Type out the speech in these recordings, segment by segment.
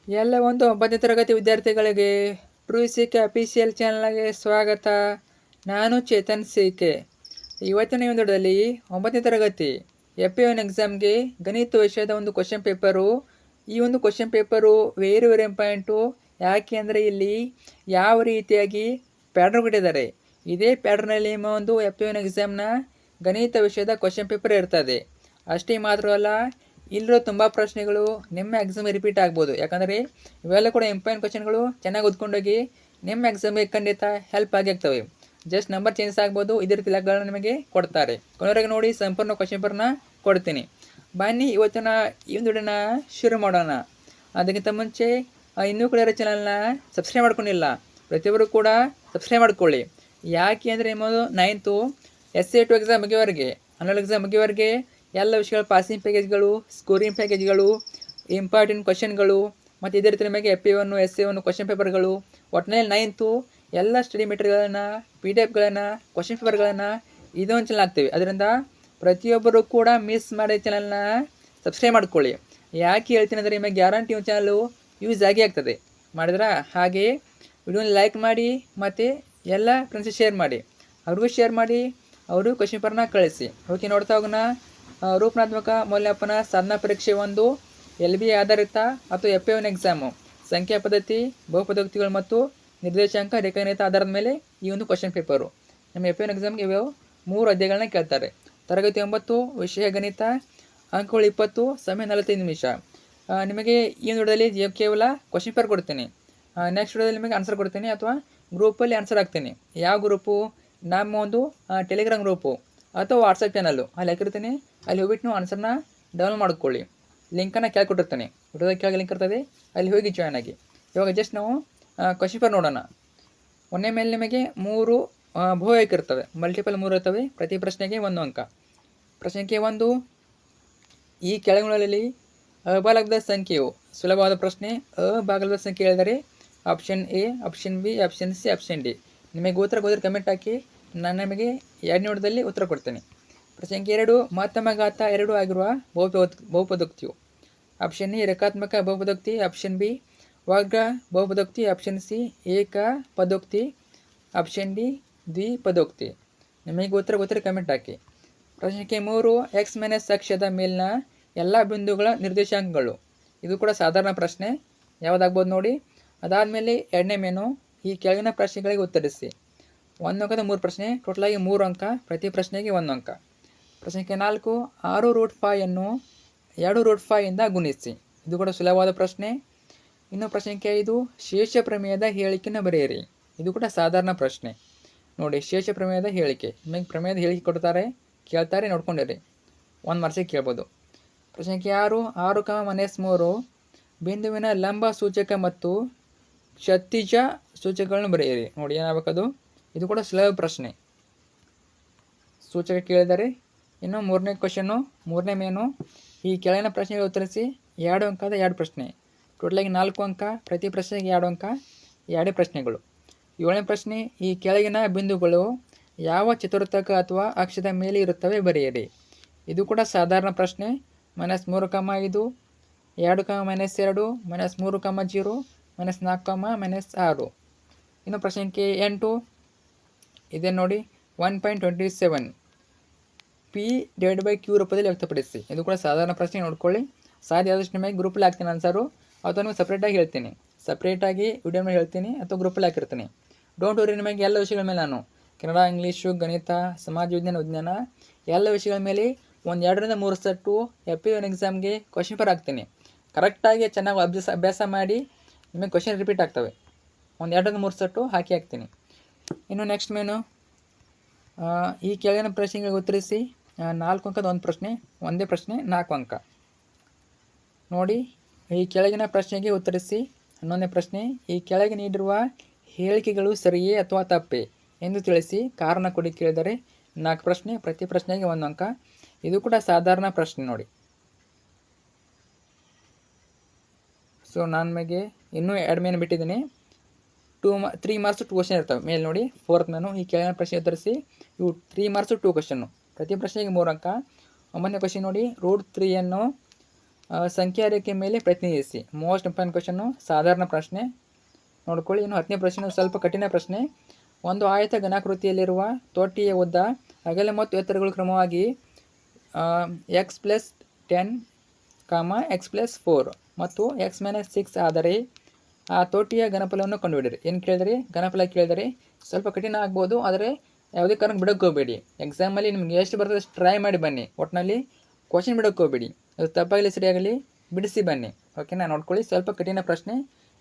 ಎಲ್ಲ ಒಂದು 9ನೇ ತರಗತಿ ವಿದ್ಯಾರ್ಥಿಗಳಿಗೆ ಟ್ರೂ ಕೆ ಅಫಿಷಿಯಲ್ ಚಾನಲ್ಗೆ ಸ್ವಾಗತ. ನಾನು ಚೇತನ್ ಕೆ. ಇವತ್ತಿನ ಈ ಒಂದು 9ನೇ ತರಗತಿ FA1 ಎಕ್ಸಾಮ್ಗೆ ಗಣಿತ ವಿಷಯದ ಒಂದು ಕ್ವಶನ್ ಪೇಪರು. ಈ ಒಂದು question paper very very important. ಯಾಕೆ ಅಂದರೆ ಇಲ್ಲಿ ಯಾವ ರೀತಿಯಾಗಿ ಪ್ಯಾಟರ್ನ್ ಕೊಟ್ಟಿದ್ದಾರೆ, ಇದೇ ಪ್ಯಾಟರ್ನಲ್ಲಿ ನಿಮ್ಮ ಒಂದು FA1 ಎಕ್ಸಾಮ್ನ ಗಣಿತ ವಿಷಯದ ಕ್ವಶನ್ ಪೇಪರ್ ಇರ್ತದೆ. ಅಷ್ಟೇ ಮಾತ್ರವಲ್ಲ, ಇಲ್ಲಿರೋ ತುಂಬ ಪ್ರಶ್ನೆಗಳು ನಿಮ್ಮ ಎಕ್ಸಾಮ್ ರಿಪೀಟ್ ಆಗ್ಬೋದು. ಯಾಕಂದರೆ ಇವೆಲ್ಲ ಕೂಡ ಇಂಪಾರ್ಟೆಂಟ್ ಕ್ವಶನ್ಗಳು ಚೆನ್ನಾಗಿ ಓದ್ಕೊಂಡೋಗಿ ನಿಮ್ಮ ಎಕ್ಸಾಮ್ಗೆ ಖಂಡಿತ ಹೆಲ್ಪ್ ಆಗ್ತವೆ. ಜಸ್ಟ್ ನಂಬರ್ ಚೇಂಜ್ ಆಗ್ಬೋದು, ಇದೇ ರೀತಿ ಲೆಕ್ಕಗಳನ್ನ ನಿಮಗೆ ಕೊಡ್ತಾರೆ. ಕೊನೆವರೆಗೆ ನೋಡಿ, ಸಂಪೂರ್ಣ ಕ್ವಶನ್ ಪೇಪರ್ನ ಕೊಡ್ತೀನಿ. ಬನ್ನಿ ಇವತ್ತಿನ ಈ ಒಂದು ವಿಡಿಯೋನ ಶುರು ಮಾಡೋಣ. ಅದಕ್ಕಿಂತ ಮುಂಚೆ ಇನ್ನೂ ಕೂಡ ಚಾನಲ್ನ ಸಬ್ಸ್ಕ್ರೈಬ್ ಮಾಡ್ಕೊಂಡಿಲ್ಲ, ಪ್ರತಿಯೊಬ್ಬರು ಕೂಡ ಸಬ್ಸ್ಕ್ರೈಬ್ ಮಾಡ್ಕೊಳ್ಳಿ. ಯಾಕೆ ಅಂದರೆ ನಿಮ್ಮದು 9th SA2 ಎಕ್ಸಾಮ್ ಮುಗಿಯವರೆಗೆ, ಅನ್ನಲ್ ಎಕ್ಸಾಮ್ ಮುಗಿಯವರೆಗೆ ಎಲ್ಲ ವಿಷಯಗಳು, ಪಾಸಿಂಗ್ ಪ್ಯಾಕೇಜ್ಗಳು, ಸ್ಕೋರಿಂಗ್ ಪ್ಯಾಕೇಜ್ಗಳು, ಇಂಪಾರ್ಟೆಂಟ್ ಕ್ವಶನ್ಗಳು ಮತ್ತು ಇದೇ ರೀತಿ ನಿಮಗೆ FA1 SA1 ಕ್ವಶನ್ ಪೇಪರ್ಗಳು, ಒಟ್ಟಿನಲ್ಲಿ 9th ಎಲ್ಲ ಸ್ಟಡಿ ಮೆಟೀರಿಯಲ್ಗಳನ್ನು, PDF ಗಳನ್ನು, ಕ್ವಶನ್ ಪೇಪರ್ಗಳನ್ನು ಇದೊಂದು ಚಾನಲ್ ಆಗ್ತೇವೆ. ಅದರಿಂದ ಪ್ರತಿಯೊಬ್ಬರು ಕೂಡ ಮಿಸ್ ಮಾಡೋ ಚಾನಲ್ನ ಸಬ್ಸ್ಕ್ರೈಬ್ ಮಾಡ್ಕೊಳ್ಳಿ. ಯಾಕೆ ಹೇಳ್ತೀನಿ ಅಂದರೆ ನಿಮಗೆ ಗ್ಯಾರಂಟಿ ಒಂದು ಚಾನಲು ಯೂಸ್ ಆಗಿ ಆಗ್ತದೆ. ಮಾಡಿದ್ರೆ ಹಾಗೆಯೇ ವಿಡಿಯೋನ ಲೈಕ್ ಮಾಡಿ ಮತ್ತು ಎಲ್ಲ ಫ್ರೆಂಡ್ಸಿಗೆ ಶೇರ್ ಮಾಡಿ, ಅವ್ರಿಗೂ ಶೇರ್ ಮಾಡಿ, ಅವರು ಕ್ವಶನ್ ಪೇಪರ್ನ ಕಳಿಸಿ. ಓಕೆ, ನೋಡ್ತಾ ಹೋಗೋಣ. ರೂಪನಾತ್ಮಕ ಮೌಲ್ಯಮಾಪನ ಸಾಧನಾ ಪರೀಕ್ಷೆ 1 LB ಆಧಾರಿತ ಅಥವಾ FA1 ಎಕ್ಸಾಮು ಸಂಖ್ಯಾ ಪದ್ಧತಿ, ಬಹುಪದೋಕ್ತಿಗಳು ಮತ್ತು ನಿರ್ದೇಶಾಂಕ ರೇಖಾಗಣಿತ ಆಧಾರದ ಮೇಲೆ ಈ ಒಂದು ಕ್ವಶನ್ ಪೇಪರು. ನಮ್ಮ FA1 ಎಕ್ಸಾಮ್ಗೆ ಇವು 3 ಅಧ್ಯಾಯಗಳನ್ನ ಕೇಳ್ತಾರೆ. ತರಗತಿ 9 ವಿಷಯ ಗಣಿತ, ಅಂಕಗಳು 20, ಸಮಯ 45 ನಿಮಿಷ. ನಿಮಗೆ ಈ ಒಂದು ವಿಡಿಯೋದಲ್ಲಿ ಕೇವಲ ಕ್ವಶನ್ ಪೇಪರ್ ಕೊಡ್ತೀನಿ. ನೆಕ್ಸ್ಟ್ ವಿಡಿಯೋದಲ್ಲಿ ನಿಮಗೆ ಆನ್ಸರ್ ಕೊಡ್ತೀನಿ ಅಥವಾ ಗ್ರೂಪಲ್ಲಿ ಆನ್ಸರ್ ಹಾಕ್ತೀನಿ. ಯಾವ ಗ್ರೂಪು? ನಮ್ಮ ಒಂದು ಟೆಲಿಗ್ರಾಮ್ ಗ್ರೂಪು ಅಥವಾ ವಾಟ್ಸಪ್ ಚಾನಲ್ಲು ಅಲ್ಲಿ ಹಾಕಿರ್ತೀನಿ. ಅಲ್ಲಿ ಹೋಗ್ಬಿಟ್ಟು ನೀವು ಆನ್ಸರ್ನ ಡೌನ್ಲೋಡ್ ಮಾಡ್ಕೊಳ್ಳಿ. ಲಿಂಕನ್ನು ಕೆಳಗೆ ಕೊಟ್ಟಿರ್ತೀನಿ, ವಿಡಿಯೋದ ಕೆಳಗೆ ಲಿಂಕ್ ಇರ್ತದೆ, ಅಲ್ಲಿ ಹೋಗಿ ಜಾಯ್ನ್ ಆಗಿ. ಇವಾಗ ಜಸ್ಟ್ ನಾವು ಕ್ವಶನ್ ಪೇಪರ್ ನೋಡೋಣ. ಒಂದೇ ಮೇಲೆ ನಿಮಗೆ 3 ಬಹುಆಯ್ಕೆ ಇರ್ತವೆ, ಮಲ್ಟಿಪಲ್ 3 ಇರ್ತವೆ. ಪ್ರತಿ ಪ್ರಶ್ನೆಗೆ 1 ಅಂಕ. ಪ್ರಶ್ನೆ 1, ಈ ಕೆಳಗಿನಲ್ಲಿ ಅಭಾಗಲಬ್ಧ ಸಂಖ್ಯೆಯು, ಸುಲಭವಾದ ಪ್ರಶ್ನೆ. ಅಭಾಗಲಬ್ಧ ಸಂಖ್ಯೆ ಹೇಳಿದರೆ option A, option B, option C, option D. ನಿಮಗೆ ಉತ್ತರ ಗೊತ್ತಿರೋ ಕಮೆಂಟ್ ಹಾಕಿ, ನಾನು ನಿಮಗೆ 2ನೇ ವಿಡಿಯೋದಲ್ಲಿ ಉತ್ತರ ಕೊಡ್ತೇನೆ. ಪ್ರಶ್ನೆ 2, ಮಧ್ಯಮ ಘಾತ 2 ಆಗಿರುವ ಬಹುಪದೋಕ್ತಿಯು. ಆಪ್ಷನ್ A ರೇಖಾತ್ಮಕ ಬಹುಪದೋಕ್ತಿ, ಆಪ್ಷನ್ B ವರ್ಗ ಬಹುಪದೋಕ್ತಿ, ಆಪ್ಷನ್ C ಏಕ ಪದೋಕ್ತಿ, ಆಪ್ಷನ್ D ದ್ವಿಪದೋಕ್ತಿ. ನಿಮಗೆ ಉತ್ತರ ಗೊತ್ತಿರೋ ಕಮೆಂಟ್ ಹಾಕಿ. ಪ್ರಶ್ನೆ 3, X- ಅಕ್ಷದ ಮೇಲಿನ ಎಲ್ಲ ಬಿಂದುಗಳ ನಿರ್ದೇಶಾಂಕಗಳು. ಇದು ಕೂಡ ಸಾಧಾರಣ ಪ್ರಶ್ನೆ, ಯಾವುದಾಗ್ಬೋದು ನೋಡಿ. ಅದಾದಮೇಲೆ 2ನೇ ಮೇನು, ಈ ಕೆಳಗಿನ ಪ್ರಶ್ನೆಗಳಿಗೆ ಉತ್ತರಿಸಿ. 1 ಅಂಕದ 3 ಪ್ರಶ್ನೆ, ಟೋಟಲಾಗಿ 3 ಅಂಕ. ಪ್ರತಿ ಪ್ರಶ್ನೆಗೆ 1 ಅಂಕ. ಪ್ರಶ್ನೆ 4, 6√5 2√5 ಇಂದ ಗುಣಿಸಿ. ಇದು ಕೂಡ ಸುಲಭವಾದ ಪ್ರಶ್ನೆ. ಇನ್ನು ಪ್ರಶ್ನೆ 5, ಶೇಷ ಪ್ರಮೇಯದ ಹೇಳಿಕೆಯನ್ನು ಬರೆಯಿರಿ. ಇದು ಕೂಡ ಸಾಧಾರಣ ಪ್ರಶ್ನೆ ನೋಡಿ. ಶೇಷ ಪ್ರಮೇಯದ ಹೇಳಿಕೆ, ನಿಮಗೆ ಪ್ರಮೇಯದ ಹೇಳಿಕೆ ಕೊಡ್ತಾರೆ, ಕೇಳ್ತಾರೆ, ನೋಡ್ಕೊಂಡಿರಿ. 1 ಮಾರ್ಕ್ಸಿಗೆ ಕೇಳ್ಬೋದು. ಪ್ರಶ್ನೆ 6, 6, - ಬಿಂದುವಿನ ಲಂಬ ಸೂಚಕ ಮತ್ತು ಕ್ಷಿತಿಜ ಸೂಚಕಗಳನ್ನು ಬರೆಯಿರಿ. ನೋಡಿ ಏನಾಗಬೇಕದು. ಇದು ಕೂಡ ಸುಲಭ ಪ್ರಶ್ನೆ, ಸೂಚಕ ಕೇಳಿದರೆ. ಇನ್ನು 3ನೇ ಕ್ವಶನ್ನು, 3ನೇ ಮೇನು, ಈ ಕೆಳಗಿನ ಪ್ರಶ್ನೆಗೆ ಉತ್ತರಿಸಿ. 2 ಅಂಕದ 2 ಪ್ರಶ್ನೆ, ಟೋಟಲಾಗಿ 4 ಅಂಕ. ಪ್ರತಿ ಪ್ರಶ್ನೆಗೆ 2 ಅಂಕ, 2 ಪ್ರಶ್ನೆಗಳು. 7ನೇ ಪ್ರಶ್ನೆ, ಈ ಕೆಳಗಿನ ಬಿಂದುಗಳು ಯಾವ ಚತುರ್ಥಕ ಅಥವಾ ಅಕ್ಷದ ಮೇಲೆ ಇರುತ್ತವೆ ಬರೆಯಿರಿ. ಇದು ಕೂಡ ಸಾಧಾರಣ ಪ್ರಶ್ನೆ. -3, -5, 2, -2, -3, -0, -4, -6. ಇನ್ನು ಪ್ರಶ್ನೆ 8, ಇದೆ ನೋಡಿ. 1.27 P/Q ರೂಪದಲ್ಲಿ ವ್ಯಕ್ತಪಡಿಸಿ. ಇದು ಕೂಡ ಸಾಧಾರಣ ಪ್ರಶ್ನೆ, ನೋಡ್ಕೊಳ್ಳಿ. ಸಾಧ್ಯ ಆದಷ್ಟು ನಿಮಗೆ ಗ್ರೂಪಲ್ಲಿ ಹಾಕ್ತೀನಿ ಆನ್ಸರು, ಅಥವಾ ನಿಮಗೆ ಸಪ್ರೇಟಾಗಿ ಹೇಳ್ತೀನಿ. ಸಪ್ರೇಟಾಗಿ ವಿಡಿಯೋ ಮೇಲೆ ಹೇಳ್ತೀನಿ ಅಥವಾ ಗ್ರೂಪಲ್ಲಿ ಹಾಕಿರ್ತೀನಿ. ಡೋಂಟ್ ವರಿ, ನಿಮಗೆ ಎಲ್ಲ ವಿಷಯಗಳ ಮೇಲೆ ನಾನು ಕನ್ನಡ, ಇಂಗ್ಲೀಷು, ಗಣಿತ, ಸಮಾಜ ವಿಜ್ಞಾನ ಎಲ್ಲ ವಿಷಯಗಳ ಮೇಲೆ 1, 2 ರಿಂದ 3 ಸೆಟ್ಟು FA1 ಎಕ್ಸಾಮ್ಗೆ ಕ್ವಶನ್ ಪೇಪರ್ ಹಾಕ್ತೀನಿ. ಕರೆಕ್ಟಾಗಿ ಚೆನ್ನಾಗಿ ಅಭ್ಯಾಸ ಮಾಡಿ ನಿಮಗೆ ಕ್ವಶನ್ ರಿಪೀಟ್ ಆಗ್ತವೆ. 1, 2 ರಿಂದ 3 ಸೆಟ್ಟು ಹಾಕ್ತೀನಿ. ಇನ್ನು ನೆಕ್ಸ್ಟ್ ಮೇನು, ಈ ಕೆಳಗಿನ ಪ್ರಶ್ನೆಗಳಿಗೆ ಉತ್ತರಿಸಿ. 4 ಅಂಕದ 1 ಪ್ರಶ್ನೆ, ಒಂದೇ ಪ್ರಶ್ನೆ, 4 ಅಂಕ. ನೋಡಿ, ಈ ಕೆಳಗಿನ ಪ್ರಶ್ನೆಗೆ ಉತ್ತರಿಸಿ. 11ನೇ ಪ್ರಶ್ನೆ, ಈ ಕೆಳಗೆ ನೀಡಿರುವ ಹೇಳಿಕೆಗಳು ಸರಿಯೇ ಅಥವಾ ತಪ್ಪೇ ಎಂದು ತಿಳಿಸಿ, ಕಾರಣ ಕೊಡಿ ಕೇಳಿದರೆ 4 ಪ್ರಶ್ನೆ. ಪ್ರತಿ ಪ್ರಶ್ನೆಗೆ 1 ಅಂಕ. ಇದು ಕೂಡ ಸಾಧಾರಣ ಪ್ರಶ್ನೆ ನೋಡಿ. ಸೊ ನಾನು ನಿಮಗೆ ಇನ್ನೂ 2 ಮೇನು ಬಿಟ್ಟಿದ್ದೀನಿ. 3 ಮಾರ್ಕ್ಸ್ 2 ಕ್ವಶನ್ ಇರ್ತವೆ ಮೇಲೆ ನೋಡಿ. 4th ಮೇನು, ಈ ಕೆಳಗಿನ ಪ್ರಶ್ನೆ ಉತ್ತರಿಸಿ. ಇವು 3 ಮಾರ್ಕ್ಸ್ 2 ಕ್ವಶನ್ನು, ಪ್ರತಿ ಪ್ರಶ್ನೆಗೆ 3 ಅಂಕ. 9ನೇ ಕ್ವಶನ್ ನೋಡಿ, √3 ಸಂಖ್ಯಾ ರೇಖೆ ಮೇಲೆ ಪ್ರತಿನಿಧಿಸಿ. ಮೋಸ್ಟ್ ಇಂಪಾರ್ಟೆಂಟ್ ಕ್ವಶನ್ನು, ಸಾಧಾರಣ ಪ್ರಶ್ನೆ ನೋಡ್ಕೊಳ್ಳಿ. ಇನ್ನು 10ನೇ ಪ್ರಶ್ನೆ ಸ್ವಲ್ಪ ಕಠಿಣ ಪ್ರಶ್ನೆ. ಒಂದು ಆಯತ ಘನಾಕೃತಿಯಲ್ಲಿರುವ ತೊಟ್ಟಿಯ ಉದ್ದ, ಅಗಲ ಮತ್ತು ಎತ್ತರಗಳು ಕ್ರಮವಾಗಿ x+10, x+4 ಮತ್ತು x-6 ಆದರೆ ಆ ತೊಟ್ಟಿಯ ಘನಫಲವನ್ನು ಕಂಡುಹಿಡಿಯಿರಿ. ಏನು ಕೇಳಿದರೆ ಘನಫಲ ಕೇಳಿದರೆ ಸ್ವಲ್ಪ ಕಠಿಣ ಆಗ್ಬೋದು, ಆದರೆ ಯಾವುದೇ ಕಾರಣಕ್ಕೆ ಬಿಡೋಕ್ಕೆ ಹೋಗಬೇಡಿ. ಎಕ್ಸಾಮಲ್ಲಿ ನಿಮ್ಗೆ ಎಷ್ಟು ಬರ್ತದೆ ಅಷ್ಟು ಟ್ರೈ ಮಾಡಿ ಬನ್ನಿ. ಒಟ್ಟಿನಲ್ಲಿ ಕ್ವಶನ್ ಬಿಡೋಕ್ಕೆ ಹೋಗಬೇಡಿ. ಅದು ತಪ್ಪಾಗಲಿ ಸರಿಯಾಗಲಿ ಬಿಡಿಸಿ ಬನ್ನಿ. ಓಕೆನಾ? ನೋಡ್ಕೊಳ್ಳಿ, ಸ್ವಲ್ಪ ಕಠಿಣ ಪ್ರಶ್ನೆ.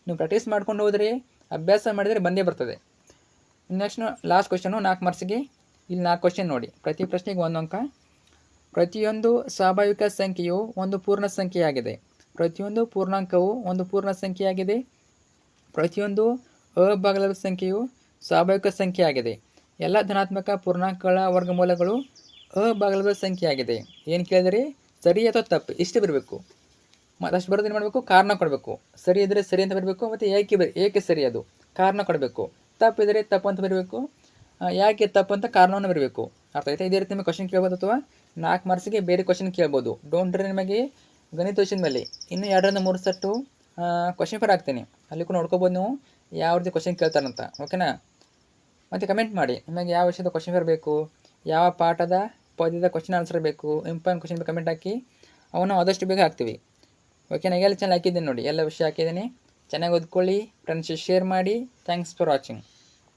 ನೀವು ಪ್ರಾಕ್ಟೀಸ್ ಮಾಡ್ಕೊಂಡು ಹೋದರೆ, ಅಭ್ಯಾಸ ಮಾಡಿದರೆ ಬಂದೇ ಬರ್ತದೆ. Next last question 4 ಮಾರ್ಕ್ಸಿಗೆ. ಇಲ್ಲಿ 4 ಕ್ವಶನ್ ನೋಡಿ. ಪ್ರತಿ ಪ್ರಶ್ನೆಗೆ 1 ಅಂಕ. ಪ್ರತಿಯೊಂದು ಸ್ವಾಭಾವಿಕ ಸಂಖ್ಯೆಯು ಒಂದು ಪೂರ್ಣ ಸಂಖ್ಯೆಯಾಗಿದೆ. ಪ್ರತಿಯೊಂದು ಪೂರ್ಣಾಂಕವು ಒಂದು ಪೂರ್ಣ ಸಂಖ್ಯೆಯಾಗಿದೆ. ಪ್ರತಿಯೊಂದು ಅಭಾಗಲಬ್ಧ ಸಂಖ್ಯೆಯು ಸ್ವಾಭಾವಿಕ ಸಂಖ್ಯೆಯಾಗಿದೆ. ಎಲ್ಲ ಧನಾತ್ಮಕ ಪೂರ್ಣಾಂಕಗಳ ವರ್ಗಮೂಲಗಳು ಅಭಾಗಲಬ್ಧ ಸಂಖ್ಯೆಯಾಗಿದೆ. ಏನು ಕೇಳಿದರೆ ಸರಿ ಅಥವಾ ತಪ್ಪು ಇಷ್ಟು ಬರಬೇಕು. ಮತ್ತು ಅಷ್ಟು ಬರೋದು ಏನು ಮಾಡಬೇಕು? ಕಾರಣ ಕೊಡಬೇಕು. ಸರಿ ಇದ್ದರೆ ಸರಿ ಅಂತ ಬರಬೇಕು, ಮತ್ತು ಏಕೆ ಸರಿ ಅದು ಕಾರಣ ಕೊಡಬೇಕು. ತಪ್ಪಿದರೆ ತಪ್ಪು ಅಂತ ಬರಬೇಕು, ಯಾಕೆ ತಪ್ಪು ಅಂತ ಕಾರಣವನ್ನು ಬರಬೇಕು. ಅರ್ಥ ಆಯ್ತಾ? ಇದೇ ರೀತಿ ನಿಮಗೆ ಕ್ವಶನ್ ಕೇಳ್ಬೋದು, ಅಥವಾ 4 ಮಾರ್ಕ್ಸಿಗೆ ಬೇರೆ ಕ್ವಶನ್ ಕೇಳ್ಬೋದು. ಡೋಂಟ್ ವರಿ, ನಿಮಗೆ ಗಣಿತ ವಿಷಯದ ಮೇಲೆ ಇನ್ನೂ 2ರಿಂದ 3 ಸೆಟ್ಟು ಕ್ವಶನ್ ಪೇಪರ್ ಹಾಕ್ತೀನಿ. ಅಲ್ಲಿ ಕೂಡ ನೋಡ್ಕೋಬೋದು ನೀವು ಯಾವ ರೀತಿ ಕ್ವಶನ್ ಕೇಳ್ತಾರಂತ. ಓಕೆನಾ? ಮತ್ತು ಕಮೆಂಟ್ ಮಾಡಿ ನಿಮಗೆ ಯಾವ ವಿಷಯದ ಕ್ವಶನ್ ಪೇಪರ್ ಬೇಕು, ಯಾವ ಪಾಠದ ಪದ್ಯದ ಕ್ವಶನ್ ಆನ್ಸರ್ ಬೇಕು, ಇಂಪಾರ್ಟೆಂಟ್ ಕ್ವಶನ್ ಕಮೆಂಟ್ ಹಾಕಿ, ಅವನ್ನ ಆದಷ್ಟು ಬೇಗ ಹಾಕ್ತೀವಿ. ಓಕೆನಾ? ಎಲ್ಲ ಚಾನಲ್ ಹಾಕಿದ್ದೀನಿ ನೋಡಿ, ಎಲ್ಲ ವಿಷಯ ಹಾಕಿದ್ದೀನಿ. ಚೆನ್ನಾಗಿ ಓದ್ಕೊಳ್ಳಿ. ಫ್ರೆಂಡ್ಸ್ ಶೇರ್ ಮಾಡಿ. Thanks for watching.